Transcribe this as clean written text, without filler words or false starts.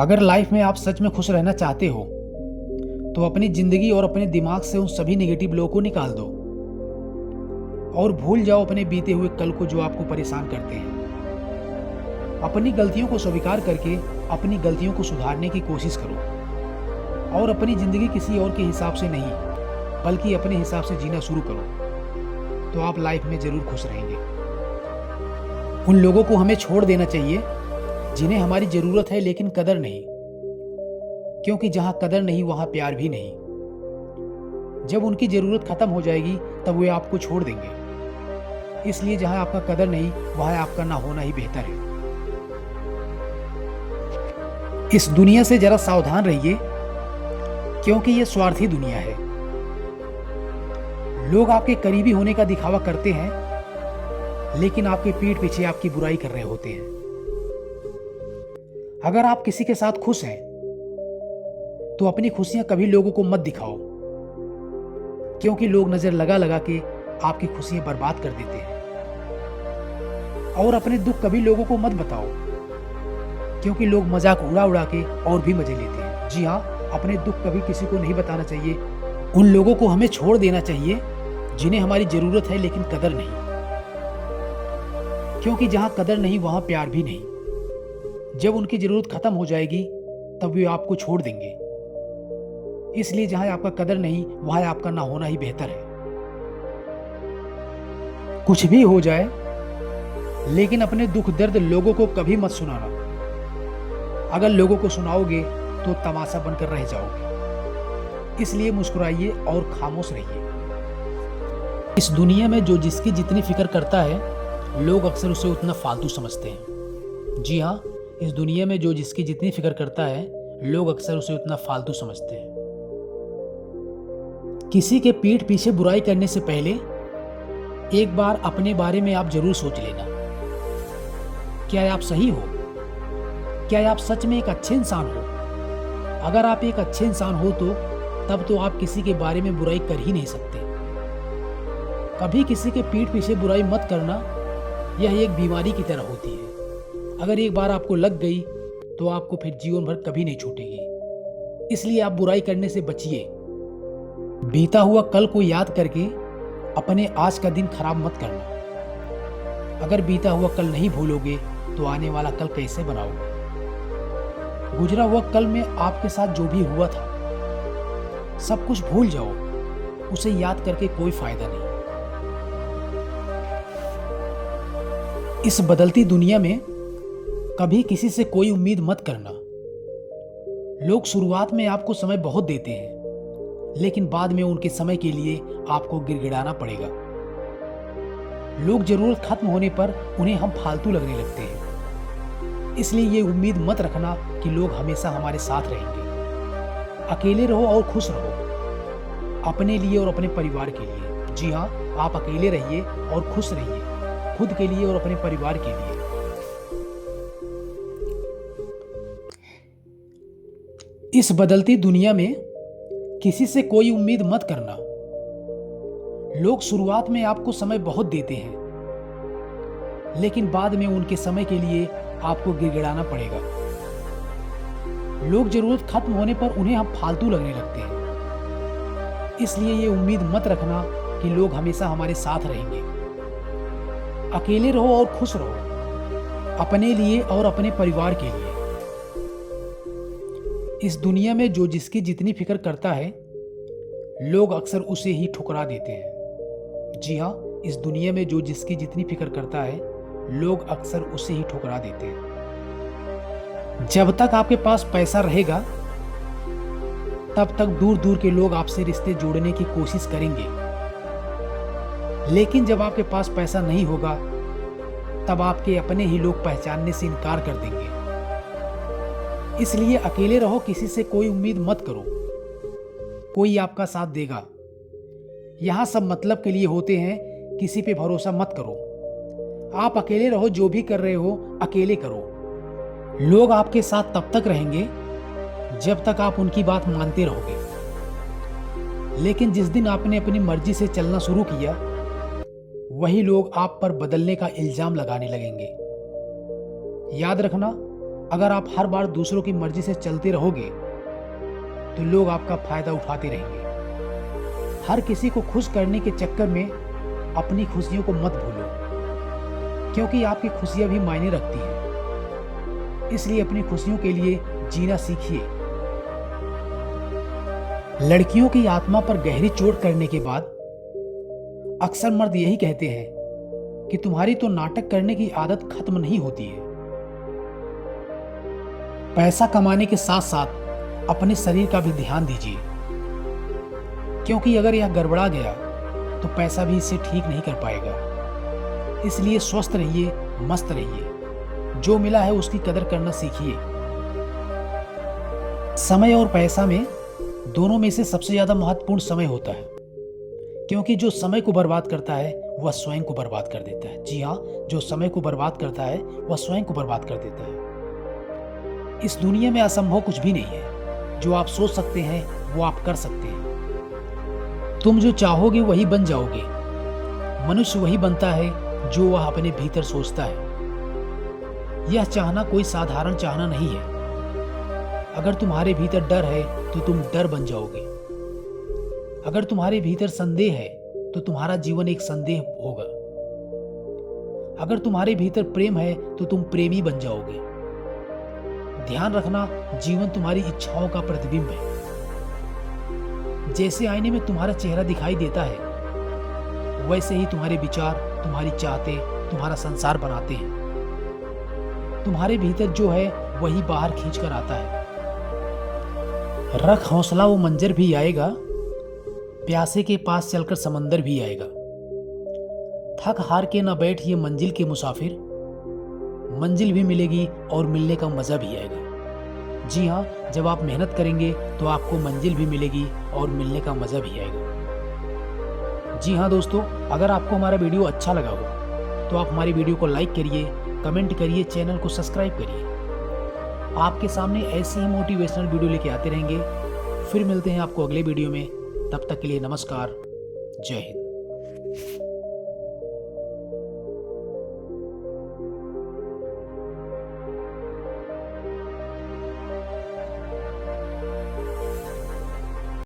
अगर लाइफ में आप सच में खुश रहना चाहते हो तो अपनी जिंदगी और अपने दिमाग से उन सभी नेगेटिव लोगों को निकाल दो और भूल जाओ अपने बीते हुए कल को जो आपको परेशान करते हैं। अपनी गलतियों को स्वीकार करके अपनी गलतियों को सुधारने की कोशिश करो और अपनी जिंदगी किसी और के हिसाब से नहीं बल्कि अपने हिसाब से जीना शुरू करो तो आप लाइफ में जरूर खुश रहेंगे। उन लोगों को हमें छोड़ देना चाहिए जिन्हें हमारी जरूरत है लेकिन कदर नहीं, क्योंकि जहां कदर नहीं वहां प्यार भी नहीं। जब उनकी जरूरत खत्म हो जाएगी तब वे आपको छोड़ देंगे। इसलिए जहां आपका कदर नहीं वहां आपका ना होना ही बेहतर है। इस दुनिया से जरा सावधान रहिए, क्योंकि यह स्वार्थी दुनिया है। लोग आपके करीबी होने का दिखावा करते हैं लेकिन आपके पीठ पीछे आपकी बुराई कर रहे होते हैं। अगर आप किसी के साथ खुश हैं तो अपनी खुशियां कभी लोगों को मत दिखाओ, क्योंकि लोग नजर लगा लगा के आपकी खुशियां बर्बाद कर देते हैं। और अपने दुख कभी लोगों को मत बताओ, क्योंकि लोग मजाक उड़ा उड़ा के और भी मजे लेते हैं। जी हाँ, अपने दुख कभी किसी को नहीं बताना चाहिए। उन लोगों को हमें छोड़ देना चाहिए जिन्हें हमारी जरूरत है लेकिन कदर नहीं, क्योंकि जहां कदर नहीं वहां प्यार भी नहीं। जब उनकी जरूरत खत्म हो जाएगी तब वे आपको छोड़ देंगे। इसलिए जहां आपका कदर नहीं वहां आपका ना होना ही बेहतर है। कुछ भी हो जाए लेकिन अपने दुख दर्द लोगों को कभी मत सुनाना। अगर लोगों को सुनाओगे तो तमाशा बनकर रह जाओगे। इसलिए मुस्कुराइए और खामोश रहिए। इस दुनिया में जो जिसकी जितनी फिक्र करता है लोग अक्सर उसे उतना फालतू समझते हैं। जी हाँ, इस दुनिया में जो जिसकी जितनी फिक्र करता है लोग अक्सर उसे उतना फालतू समझते हैं। किसी के पीठ पीछे बुराई करने से पहले एक बार अपने बारे में आप जरूर सोच लेना। क्या आप सही हो? क्या आप सच में एक अच्छे इंसान हो? अगर आप एक अच्छे इंसान हो तो तब तो आप किसी के बारे में बुराई कर ही नहीं सकते। कभी किसी के पीठ पीछे बुराई मत करना, यह एक बीमारी की तरह होती है। अगर एक बार आपको लग गई तो आपको फिर जीवन भर कभी नहीं छूटेगी। इसलिए आप बुराई करने से बचिए। बीता हुआ कल को याद करके अपने आज का दिन खराब मत करना। अगर बीता हुआ कल नहीं भूलोगे तो आने वाला कल कैसे बनाओगे? गुजरा हुआ कल में आपके साथ जो भी हुआ था सब कुछ भूल जाओ। उसे याद करके कोई फायदा नहीं। इस बदलती दुनिया में कभी किसी से कोई उम्मीद मत करना। लोग शुरुआत में आपको समय बहुत देते हैं लेकिन बाद में उनके समय के लिए आपको गिड़गिड़ाना पड़ेगा। लोग जरूरत खत्म होने पर उन्हें हम फालतू लगने लगते हैं। इसलिए ये उम्मीद मत रखना कि लोग हमेशा हमारे साथ रहेंगे। अकेले रहो और खुश रहो, अपने लिए और अपने परिवार के लिए। जी हाँ, आप अकेले रहिए और खुश रहिए, खुद के लिए और अपने परिवार के लिए। इस बदलती दुनिया में किसी से कोई उम्मीद मत करना। लोग शुरुआत में आपको समय बहुत देते हैं लेकिन बाद में उनके समय के लिए आपको गिड़गिड़ाना पड़ेगा। लोग जरूरत खत्म होने पर उन्हें हम फालतू लगने लगते हैं। इसलिए ये उम्मीद मत रखना कि लोग हमेशा हमारे साथ रहेंगे। अकेले रहो और खुश रहो, अपने लिए और अपने परिवार के लिए। इस दुनिया में जो जिसकी जितनी फिक्र करता है लोग अक्सर उसे ही ठुकरा देते हैं। जी हाँ, इस दुनिया में जो जिसकी जितनी फिक्र करता है लोग अक्सर उसे ही ठुकरा देते हैं। जब तक आपके पास पैसा रहेगा तब तक दूर दूर के लोग आपसे रिश्ते जोड़ने की कोशिश करेंगे, लेकिन जब आपके पास पैसा नहीं होगा तब आपके अपने ही लोग पहचानने से इनकार कर देंगे। इसलिए अकेले रहो, किसी से कोई उम्मीद मत करो। कोई आपका साथ देगा। यहां सब मतलब के लिए होते हैं, किसी पे भरोसा मत करो। आप अकेले रहो, जो भी कर रहे हो अकेले करो। लोग आपके साथ तब तक रहेंगे जब तक आप उनकी बात मानते रहोगे, लेकिन जिस दिन आपने अपनी मर्जी से चलना शुरू किया वही लोग आप पर बदलने का इल्जाम लगाने लगेंगे। याद रखना, अगर आप हर बार दूसरों की मर्जी से चलते रहोगे तो लोग आपका फायदा उठाते रहेंगे। हर किसी को खुश करने के चक्कर में अपनी खुशियों को मत भूलो, क्योंकि आपकी खुशियां भी मायने रखती हैं। इसलिए अपनी खुशियों के लिए जीना सीखिए। लड़कियों की आत्मा पर गहरी चोट करने के बाद अक्सर मर्द यही कहते हैं कि तुम्हारी तो नाटक करने की आदत खत्म नहीं होती है। पैसा कमाने के साथ साथ अपने शरीर का भी ध्यान दीजिए, क्योंकि अगर यह गड़बड़ा गया तो पैसा भी इसे ठीक नहीं कर पाएगा। इसलिए स्वस्थ रहिए, मस्त रहिए, जो मिला है उसकी कदर करना सीखिए। समय और पैसा में दोनों में से सबसे ज्यादा महत्वपूर्ण समय होता है, क्योंकि जो समय को बर्बाद करता है वह स्वयं को बर्बाद कर देता है। जी हाँ, जो समय को बर्बाद करता है वह स्वयं को बर्बाद कर देता है। इस दुनिया में असंभव कुछ भी नहीं है। जो आप सोच सकते हैं वो आप कर सकते हैं। तुम जो चाहोगे वही बन जाओगे। मनुष्य वही बनता है जो वह अपने भीतर सोचता है। यह चाहना कोई साधारण चाहना नहीं है। अगर तुम्हारे भीतर डर है तो तुम डर बन जाओगे। अगर तुम्हारे भीतर संदेह है तो तुम्हारा जीवन एक संदेह होगा। अगर तुम्हारे भीतर प्रेम है तो तुम प्रेमी बन जाओगे। ध्यान रखना, जीवन तुम्हारी इच्छाओं का प्रतिबिंब है। जैसे आईने में तुम्हारा चेहरा दिखाई देता है, वैसे ही तुम्हारे विचार, तुम्हारी चाहते, तुम्हारा संसार बनाते हैं। तुम्हारे भीतर जो है वही बाहर खींच कर आता है। रख हौसला, वो मंजर भी आएगा। प्यासे के पास चलकर समंदर भी आएगा। थक हार के न बैठ ये मंजिल के मुसाफिर, मंजिल भी मिलेगी और मिलने का मजा भी आएगा। जी हाँ, जब आप मेहनत करेंगे तो आपको मंजिल भी मिलेगी और मिलने का मजा भी आएगा। जी हाँ दोस्तों, अगर आपको हमारा वीडियो अच्छा लगा हो तो आप हमारी वीडियो को लाइक करिए, कमेंट करिए, चैनल को सब्सक्राइब करिए। आपके सामने ऐसी ही मोटिवेशनल वीडियो लेके आते रहेंगे। फिर मिलते हैं आपको अगले वीडियो में। तब तक के लिए नमस्कार, जय हिंद।